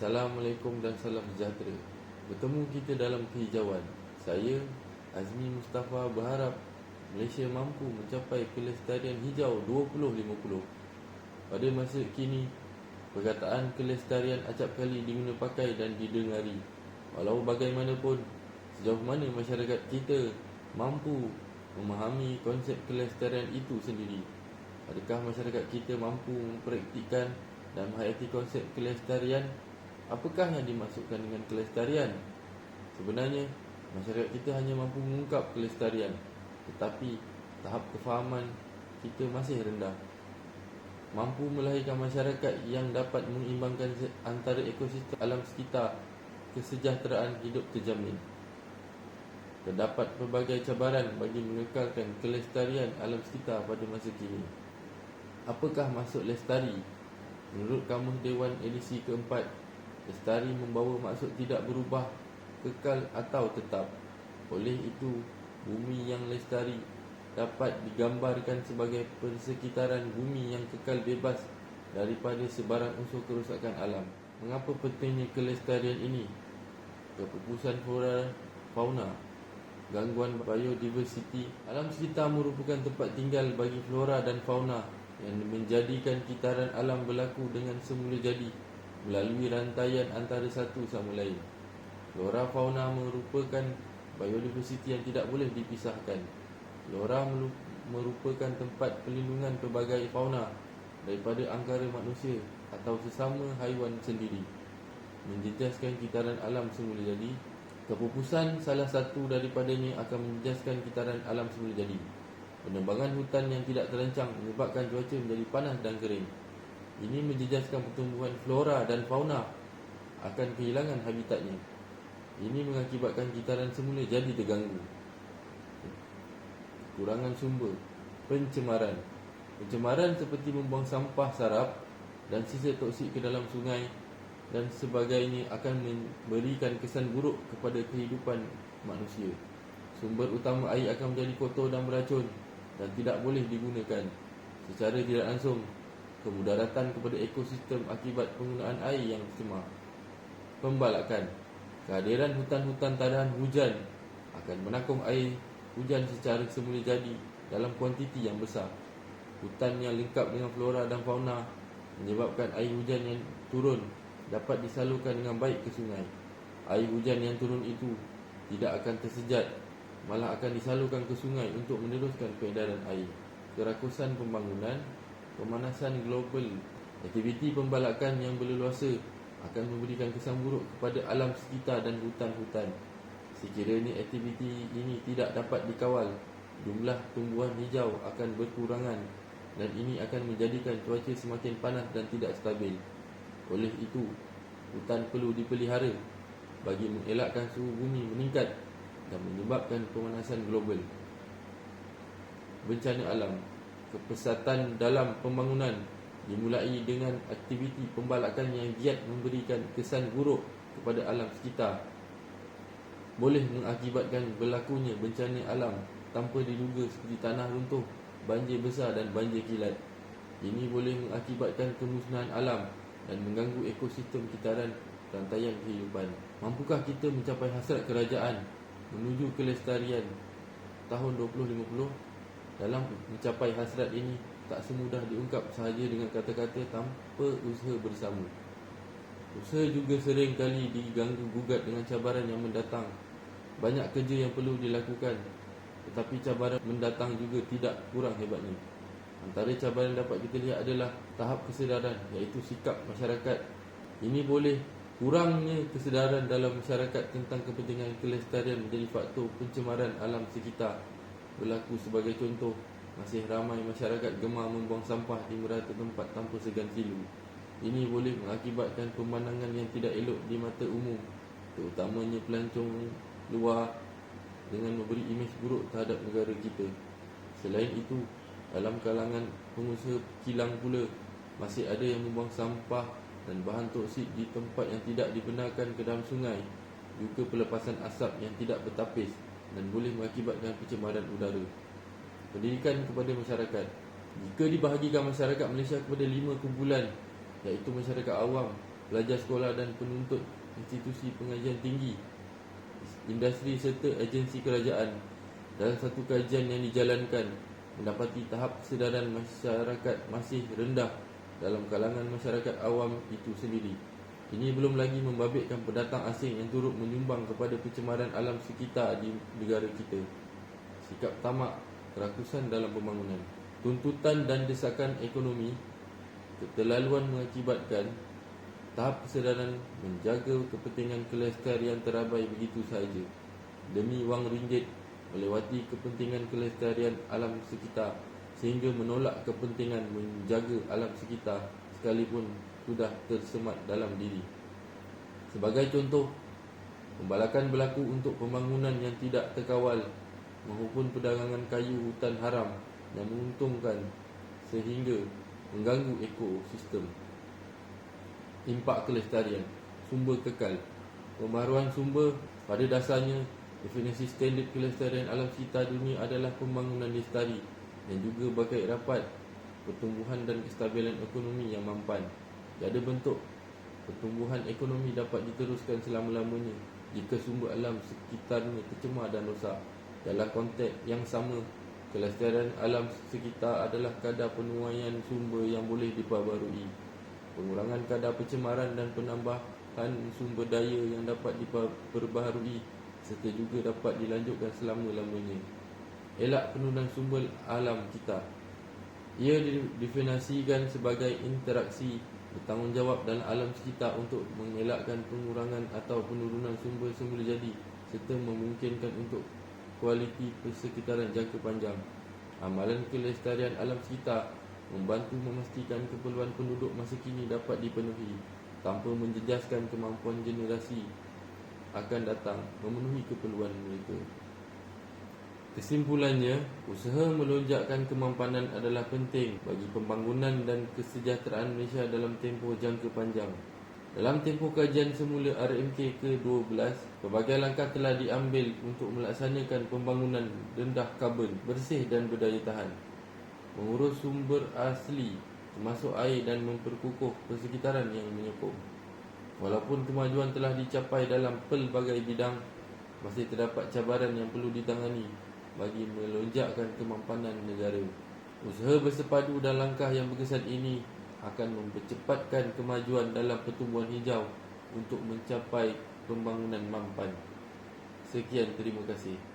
Assalamualaikum dan salam sejahtera. Bertemu kita dalam kehijauan. Saya, Azmi Mustafa, berharap Malaysia mampu mencapai kelestarian hijau 2050. Pada masa kini, perkataan kelestarian acap kali diguna pakai dan didengari. Walau bagaimanapun, sejauh mana masyarakat kita mampu memahami konsep kelestarian itu sendiri? Adakah masyarakat kita mampu mempraktikkan dan menghayati konsep kelestarian? Apakah yang dimaksudkan dengan kelestarian? Sebenarnya, masyarakat kita hanya mampu mengungkap kelestarian, tetapi tahap kefahaman kita masih rendah. Mampu melahirkan masyarakat yang dapat mengimbangkan antara ekosistem alam sekitar, kesejahteraan hidup terjamin. Terdapat pelbagai cabaran bagi mengekalkan kelestarian alam sekitar pada masa kini. Apakah maksud lestari? Menurut Kamus Dewan edisi keempat, lestari membawa maksud tidak berubah, kekal atau tetap. Oleh itu, bumi yang lestari dapat digambarkan sebagai persekitaran bumi yang kekal bebas daripada sebarang unsur kerosakan alam. Mengapa pentingnya kelestarian ini? Kepupusan flora fauna, gangguan biodiversiti. Alam sekitar merupakan tempat tinggal bagi flora dan fauna yang menjadikan kitaran alam berlaku dengan semula jadi melalui rantaian antara satu sama lain. Flora fauna merupakan biodiversiti yang tidak boleh dipisahkan. Flora merupakan tempat perlindungan pelbagai fauna daripada angkara manusia atau sesama haiwan sendiri, menjejaskan kitaran alam semula jadi. Kepupusan salah satu daripadanya akan menjejaskan kitaran alam semula jadi. Penebangan hutan yang tidak terancang menyebabkan cuaca menjadi panas dan kering. Ini menjejaskan pertumbuhan flora dan fauna akan kehilangan habitatnya. Ini mengakibatkan kitaran semula jadi terganggu. Kekurangan sumber, pencemaran. Pencemaran seperti membuang sampah sarap dan sisa toksik ke dalam sungai dan sebagainya akan memberikan kesan buruk kepada kehidupan manusia. Sumber utama air akan menjadi kotor dan beracun dan tidak boleh digunakan. Secara tidak langsung, kemudaratan kepada ekosistem akibat penggunaan air yang tercemar. Pembalakan. Kehadiran hutan-hutan tahan hujan akan menakung air hujan secara semula jadi dalam kuantiti yang besar. Hutan yang lengkap dengan flora dan fauna menyebabkan air hujan yang turun dapat disalurkan dengan baik ke sungai. Air hujan yang turun itu tidak akan tersejat, malah akan disalurkan ke sungai untuk meneruskan peredaran air. Kerakusan pembangunan, pemanasan global. Aktiviti pembalakan yang berleluasa akan memberikan kesan buruk kepada alam sekitar dan hutan-hutan. Sekiranya aktiviti ini tidak dapat dikawal, jumlah tumbuhan hijau akan berkurangan dan ini akan menjadikan cuaca semakin panas dan tidak stabil. Oleh itu, hutan perlu dipelihara bagi mengelakkan suhu bumi meningkat dan menyebabkan pemanasan global. Bencana alam. Kepesatan dalam pembangunan dimulai dengan aktiviti pembalakan yang giat memberikan kesan buruk kepada alam sekitar. Boleh mengakibatkan berlakunya bencana alam tanpa diduga seperti tanah runtuh, banjir besar dan banjir kilat. Ini boleh mengakibatkan kemusnahan alam dan mengganggu ekosistem kitaran rantaian kehidupan. Mampukah kita mencapai hasrat kerajaan menuju kelestarian tahun 2050? Dalam mencapai hasrat ini, tak semudah diungkap sahaja dengan kata-kata tanpa usaha bersama. Usaha juga sering kali diganggu gugat dengan cabaran yang mendatang. Banyak kerja yang perlu dilakukan, tetapi cabaran mendatang juga tidak kurang hebatnya. Antara cabaran yang dapat kita lihat adalah tahap kesedaran, iaitu sikap masyarakat. Ini boleh kurangnya kesedaran dalam masyarakat tentang kepentingan kelestarian menjadi faktor pencemaran alam sekitar. Berlaku sebagai contoh, masih ramai masyarakat gemar membuang sampah di merata tempat tanpa segan silu. Ini boleh mengakibatkan pemandangan yang tidak elok di mata umum, terutamanya pelancong luar, dengan memberi imej buruk terhadap negara kita. Selain itu, dalam kalangan pengusaha kilang pula, masih ada yang membuang sampah dan bahan toksik di tempat yang tidak dibenarkan ke dalam sungai, juga pelepasan asap yang tidak bertapis dan boleh mengakibatkan pencemaran udara. Pendidikan kepada masyarakat. Jika dibahagikan masyarakat Malaysia kepada 5 kumpulan, iaitu masyarakat awam, pelajar sekolah dan penuntut institusi pengajian tinggi, industri serta agensi kerajaan. Dalam satu kajian yang dijalankan, mendapati tahap kesedaran masyarakat masih rendah dalam kalangan masyarakat awam itu sendiri. Ini belum lagi membabitkan pendatang asing yang turut menyumbang kepada pencemaran alam sekitar di negara kita. Sikap tamak, kerakusan dalam pembangunan, tuntutan dan desakan ekonomi, keterlaluan mengakibatkan tahap kesedaran menjaga kepentingan kelestarian terabai begitu sahaja demi wang ringgit, melewati kepentingan kelestarian alam sekitar sehingga menolak kepentingan menjaga alam sekitar sekalipun sudah tersemat dalam diri. Sebagai contoh, pembalakan berlaku untuk pembangunan yang tidak terkawal maupun perdagangan kayu hutan haram yang menguntungkan sehingga mengganggu ekosistem. Impak kelestarian sumber kekal. Pembaharuan sumber pada dasarnya, definisi standard kelestarian alam sekitar dunia adalah pembangunan lestari dan juga bagai rapat pertumbuhan dan kestabilan ekonomi yang mampan. Tiada bentuk pertumbuhan ekonomi dapat diteruskan selama-lamanya jika sumber alam sekitarnya tercemar dan rosak. Dalam konteks yang sama, kelestarian alam sekitar adalah kadar penuaian sumber yang boleh diperbarui, pengurangan kadar pencemaran dan penambahan sumber daya yang dapat diperbaharui serta juga dapat dilanjutkan selama-lamanya. Elak penurunan sumber alam kita. Ia didefinisikan sebagai interaksi bertanggungjawab dalam alam sekitar untuk mengelakkan pengurangan atau penurunan sumber semula jadi serta memungkinkan untuk kualiti persekitaran jangka panjang. Amalan kelestarian alam sekitar membantu memastikan keperluan penduduk masa kini dapat dipenuhi tanpa menjejaskan kemampuan generasi akan datang memenuhi keperluan mereka. Kesimpulannya, usaha melonjakkan kemampanan adalah penting bagi pembangunan dan kesejahteraan Malaysia dalam tempoh jangka panjang. Dalam tempoh kajian semula RMK ke-12, pelbagai langkah telah diambil untuk melaksanakan pembangunan rendah karbon, bersih dan berdaya tahan, mengurus sumber asli termasuk air dan memperkukuh persekitaran yang menyokong. Walaupun kemajuan telah dicapai dalam pelbagai bidang, masih terdapat cabaran yang perlu ditangani bagi melonjakkan kemampanan negara. Usaha bersepadu dan langkah yang berkesan ini akan mempercepatkan kemajuan dalam pertumbuhan hijau untuk mencapai pembangunan mampan. Sekian, terima kasih.